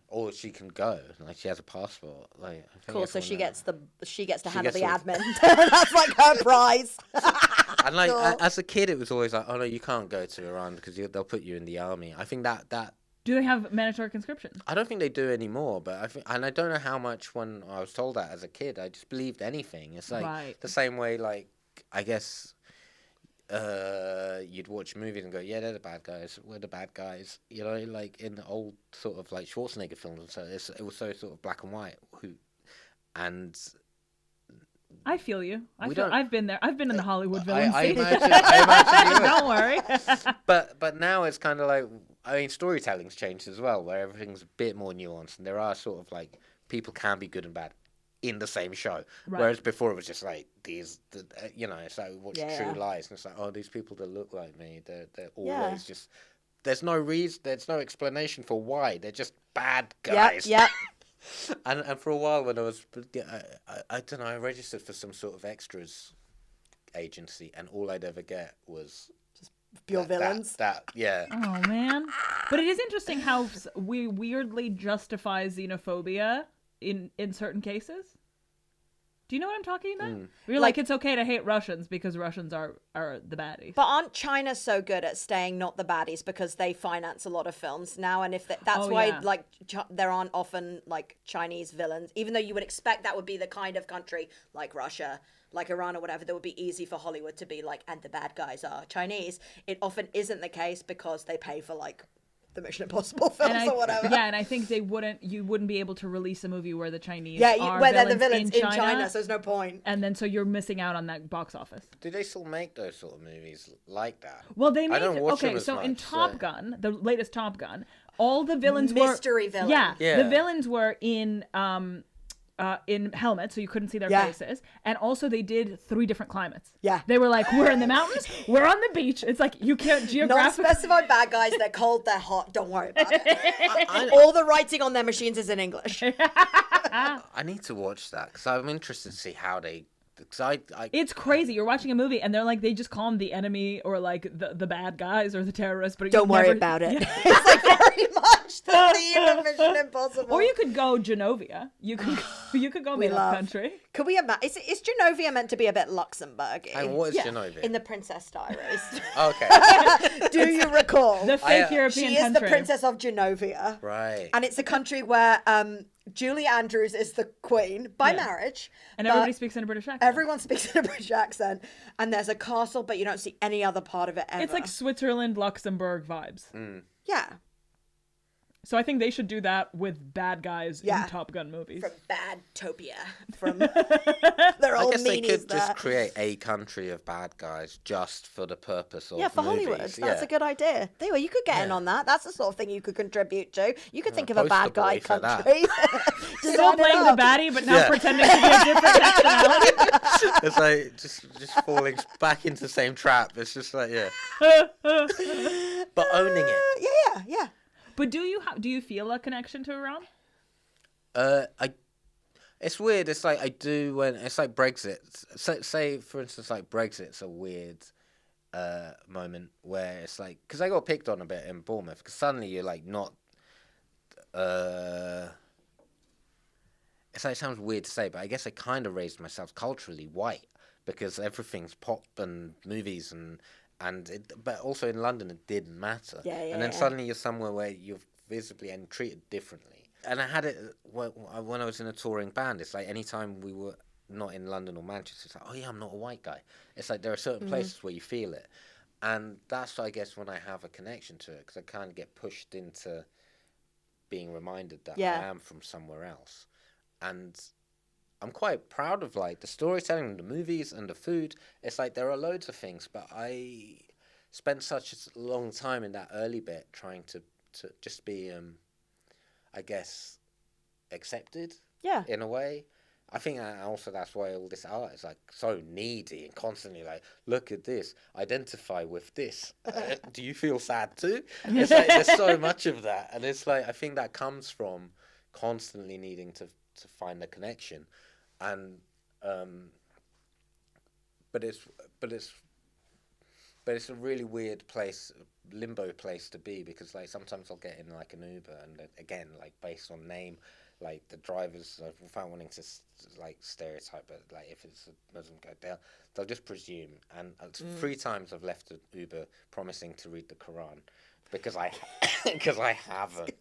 Or she can go, like she has a passport. Like, I think Cool. So she everyone gets to handle the gets admin. That's like her prize. And like Cool. as a kid, it was always like, oh no, you can't go to Iran because they'll put you in the army. I think that Do they have mandatory conscription? I don't think they do anymore. But I think, and I don't know how much when I was told that as a kid, I just believed anything. It's like Right. the same way, like I guess. You'd watch movies and go, yeah, they're the bad guys. We're the bad guys. You know, like in the old sort of like Schwarzenegger films and so it was so sort of black and white. And I feel you. We don't- I've been there. I've been in the Hollywood villain I scene. imagine you would. Don't worry. But now it's kind of like, I mean, storytelling's changed as well, where everything's a bit more nuanced, and there are sort of like people can be good and bad in the same show. Right. Whereas before it was just like you know, it's like watch Yeah. True Lies, and it's like, oh, these people that look like me, they're always Yeah. just. There's no reason, there's no explanation for why. They're just bad Yep. guys. Yep. And for a while when I was, I don't know, I registered for some sort of extras agency, and all I'd ever get was Pure villains. Yeah. Oh man. But it is interesting how we weirdly justify xenophobia in certain cases. Do you know what I'm talking about? We're like, it's okay to hate Russians because Russians are the baddies. But aren't China so good at staying not the baddies because they finance a lot of films now? And if that's Oh, why yeah. like there aren't often like Chinese villains, even though you would expect that would be the kind of country like Russia, like Iran or whatever, that would be easy for Hollywood to be like, and the bad guys are Chinese. It often isn't the case because they pay for like the Mission Impossible films or whatever. Yeah, and I think you wouldn't be able to release a movie where the Chinese are where they're the villains villains in China, so there's no point. and then so you're missing out on that box office. Do they still make those sort of movies like that? Well, they I made don't watch them okay. as So in much, Top Gun, the latest Top Gun, all the villains Mystery were villain. Yeah. The villains were in helmets, so you couldn't see their Yeah. faces, and also they did 3 different climates. Yeah. They were like, we're in the mountains, we're on the beach. It's like you can't Not geographically. specified bad guys. They're cold. They're hot. Don't worry about it. All the writing on their machines is in English. I need to watch that because I'm interested to see how they. Because I It's crazy. You're watching a movie and they're like, they just call them the enemy or like the bad guys or the terrorists. But Don't worry about it. It's like very much the theme of Mission Impossible. Or you could go Genovia. You could go We make up love. country. Could we imagine? Is Genovia meant to be a bit Luxembourgy? And what is Yeah. Genovia? In the Princess Diaries. Okay. Do you recall? The fake I, European She is country. the Princess of Genovia. Right. And it's a country where Julie Andrews is the queen by marriage. And but everybody speaks in a British accent. Everyone speaks in a British accent. And there's a castle, but you don't see any other part of it ever. It's like Switzerland, Luxembourg vibes. Yeah. So I think they should do that with bad guys Yeah. in Top Gun movies. From Badtopia. From they're I all guess they meanies could there. just create a country of bad guys just for the purpose of Yeah, for movies. Hollywood. That's Yeah. a good idea. There you go. You could get in on that. That's the sort of thing you could contribute to. You could think of a poster bad guy boy for that. country. Still Design it playing the up. baddie, but now Yeah. pretending to be a different nationality. It's like just falling back into the same trap. It's just like but owning it. Yeah. But do you feel a connection to Iran? It's weird. It's like I do when it's like Brexit. Say for instance, like Brexit's a weird moment where it's like because I got picked on a bit in Bournemouth because suddenly you're like not. It's like it sounds weird to say, but I guess I kind of raised myself culturally white because everything's pop and movies but also in London it didn't matter. And then suddenly you're somewhere where you're visibly and treated differently. And I had it when I was in a touring band. It's like anytime we were not in London or Manchester, it's like, oh yeah, I'm not a white guy. It's like there are certain places where you feel it. And that's, I guess, when I have a connection to it because I kind of get pushed into being reminded that I am from somewhere else. And I'm quite proud of like the storytelling, the movies, and the food. It's like there are loads of things, but I spent such a long time in that early bit trying to just be. I guess, accepted. Yeah. In a way. I think also that's why all this art is like so needy and constantly like, look at this, identify with this. Do you feel sad too? It's like there's so much of that, and it's like I think that comes from constantly needing to find a connection, and but it's a really weird place, limbo place to be, because like sometimes I'll get in like an Uber and again like based on name. Like the drivers, without wanting to like stereotype, but like if it's a Muslim guy, they'll just presume. And 3 times I've left an Uber promising to read the Quran because I haven't.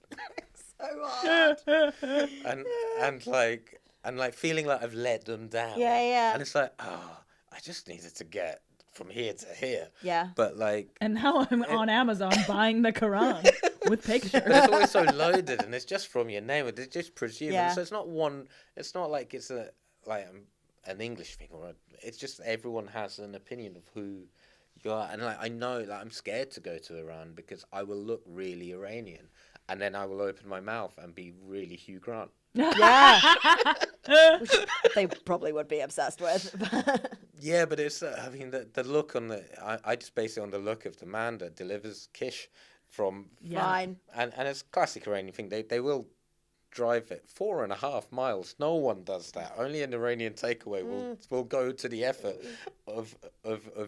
So hard. and like feeling like I've let them down. Yeah. And it's like, I just needed to get from here to here. Yeah. But like, and now I'm on Amazon buying the Quran with pictures. But it's always so loaded, and it's just from your name. It's just presumed. Yeah. So it's not one. It's not like it's an English thing, it's just everyone has an opinion of who you are. And like I know, like I'm scared to go to Iran because I will look really Iranian, and then I will open my mouth and be really Hugh Grant. Yeah. Which they probably would be obsessed with. Yeah, but it's, I mean, the look on I just base it on the look of the man that delivers Kish from... Fine. And it's classic Iranian thing. They will drive it 4.5 miles. No one does that. Only an Iranian takeaway will go to the effort of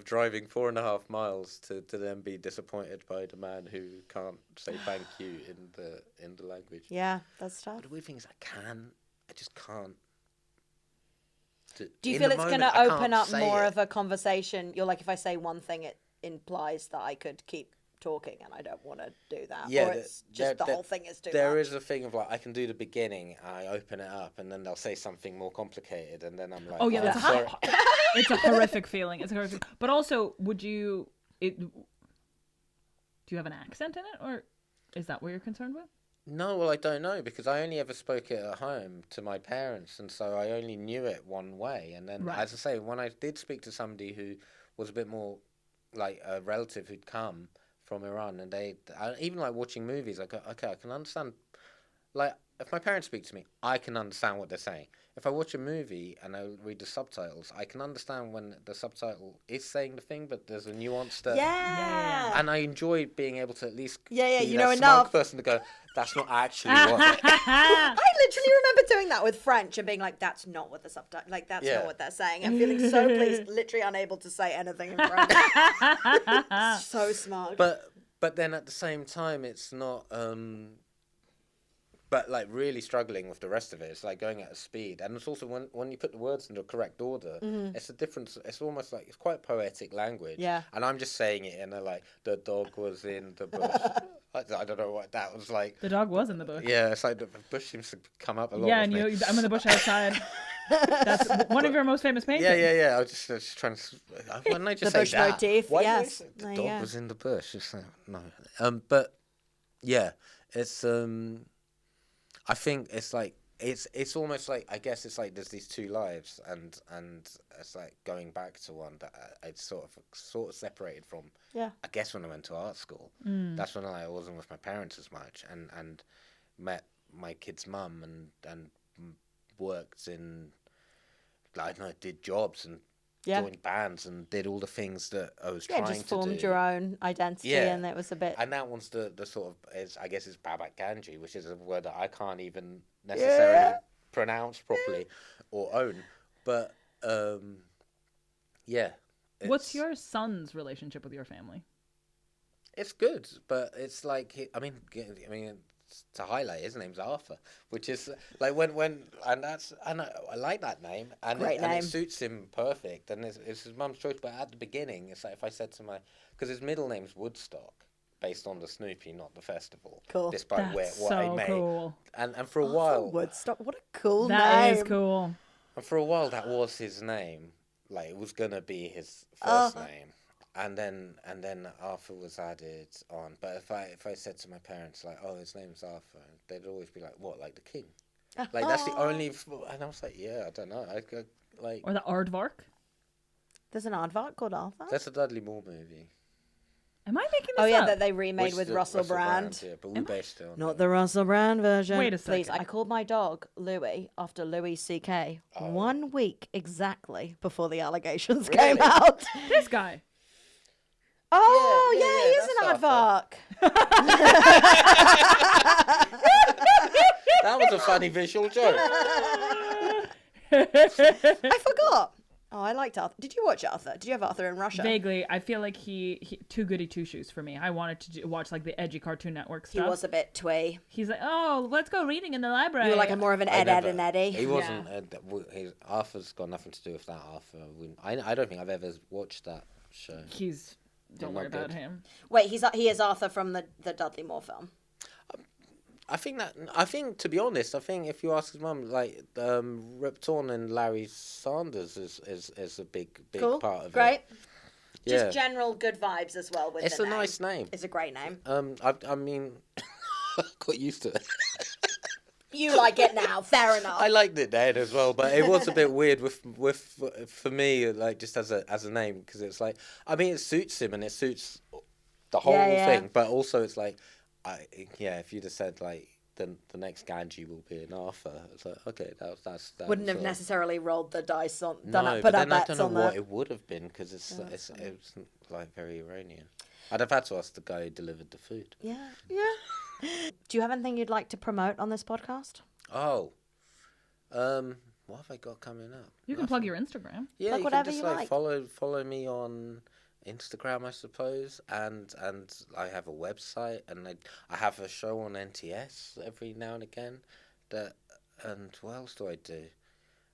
driving 4.5 miles to then be disappointed by the man who can't say thank you in the language. Yeah, that's tough. But the weird thing is I just can't. Do you feel it's going to open up more of a conversation? You're like, if I say one thing, it implies that I could keep talking, and I don't want to do that. Yeah, or it's just the whole thing is too There much. is a thing of like, I can do the beginning, I open it up, and then they'll say something more complicated, and then I'm like, Oh yeah, that's sorry. it's a horrific feeling. It's a horrific. But also, do you have an accent in it, or is that what you're concerned with? No, well, I don't know, because I only ever spoke it at home to my parents, and so I only knew it one way. And then, Right. as I say, when I did speak to somebody who was a bit more like a relative who'd come from Iran, and even like watching movies, I go, okay, I can understand. Like, if my parents speak to me, I can understand what they're saying. If I watch a movie and I read the subtitles, I can understand when the subtitle is saying the thing, but there's a nuance that... Yeah. And I enjoy being able to at least be you that know smug enough. person to go, that's not actually what... I literally remember doing that with French and being like, that's not what the subtitle, like, that's not what they're saying. And feeling so pleased, literally unable to say anything in French. So smug. But then at the same time, it's not... But like really struggling with the rest of it. It's like going at a speed, and it's also when you put the words in the correct order, it's a difference. It's almost like it's quite poetic language. Yeah. And I'm just saying it in a like the dog was in the bush. I don't know what that was like. The dog was in the bush. Yeah, it's like the bush seems to come up a lot. Yeah, with and me. I'm in the bush outside. That's one of your most famous paintings. Yeah. I was just trying to. Why didn't I just The say bush that? motif, Why yes. did I say There the you dog go. was in the bush? It's like, no. But yeah, it's I think it's like it's almost like, I guess it's like there's these two lives, and it's like going back to one that it's sort of separated from. Yeah. I guess when I went to art school, that's when I wasn't with my parents as much, and met my kid's mum and worked in, I don't know, did jobs and joined bands and did all the things that I was trying to do. Just formed your own identity, and it was a bit... And that one's the sort of, I guess it's Babak Ganjei, which is a word that I can't even necessarily pronounce properly or own. But, yeah. What's your son's relationship with your family? It's good, but it's like, I mean, to highlight, his name's Arthur, which is like and I like that name, and Great name. it suits him perfect, and it's his mum's choice. But at the beginning, it's like if I said to because his middle name's Woodstock, based on the Snoopy, not the festival. Cool. Despite That's what I so made, cool. and for a while, Woodstock, what a cool name. That is cool. and for a while that was his name. Like it was gonna be his first name. And then Arthur was added on. But if I said to my parents like, oh, his name's Arthur, they'd always be like, what, like the king? Like that's the only. And I was like, yeah, I don't know. I go like. Or the Aardvark. There's an aardvark called Arthur? That's a Dudley Moore movie. Am I making this Oh, yeah, up? that they remade Which with the Russell Brand. Yeah, but we based it on Not the Russell Brand version. Wait a Please, second. I called my dog Louis after Louis C.K. 1 week exactly before the allegations came out. This guy. Oh, Yeah, yeah, he is an that's aardvark. That was a funny visual joke. I forgot. Oh, I liked Arthur. Did you watch Arthur? Did you have Arthur in Russia? Vaguely, I feel like he too goody two shoes for me. I wanted to watch like the edgy Cartoon Network He stuff. was a bit twee. He's like, oh, let's go reading in the library. You were like a more of an Ed and Eddie. He wasn't. Arthur's got nothing to do with that. Arthur. I don't think I've ever watched that show. Don't not worry about good. him. Wait, he is Arthur from the Dudley Moore film. I think, to be honest, if you ask his mum, like Rip Torn and Larry Sanders is a big Cool. part of Great. it. Yeah. Just general good vibes as well with It's the a nice name. It's a great name. I mean, got used to it. You like it now, fair enough. I liked it then as well, but it was a bit weird for me, like just as a name, because it's like, I mean, it suits him and it suits the whole thing, but also it's like, if you'd have said like the next Ganjei will be an Arthur, it's like, okay, that's Wouldn't have necessarily rolled the dice on. No, put but up then I bets don't know on what the. it would have been, because it's like very Iranian. I'd have had to ask the guy who delivered the food. Yeah. Do you have anything you'd like to promote on this podcast? Oh, what have I got coming up? You can plug your Instagram. Yeah, Plug you whatever can just you like like. follow me on Instagram, I suppose, and I have a website, and I have a show on NTS every now and again. And what else do I do?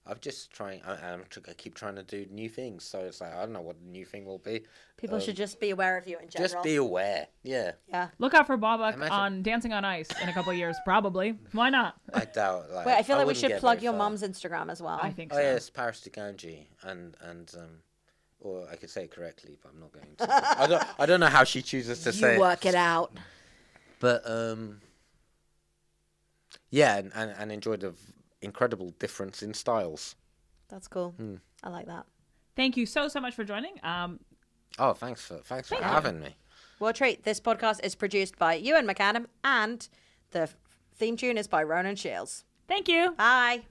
I'm just trying. I keep trying to do new things, so it's like I don't know what the new thing will be. People should just be aware of you in general. Just be aware. Yeah. Yeah. Look out for Babak Imagine- on Dancing on Ice in a couple of years, probably. Why not? I doubt. Like, Wait, I feel like we wouldn't should get plug very your far. mum's Instagram as well. I think Oh so. yeah, it's Paris to Ganjei, and or I could say it correctly, but I'm not going to. I don't know how she chooses to say You it. work it out. But yeah, and enjoy the incredible difference in styles. That's cool. I like that. Thank you so much for joining. Oh, thanks for having me. Well, treat. This podcast is produced by Ewan McAdam, and the theme tune is by Ronan Shields. Thank you. Bye.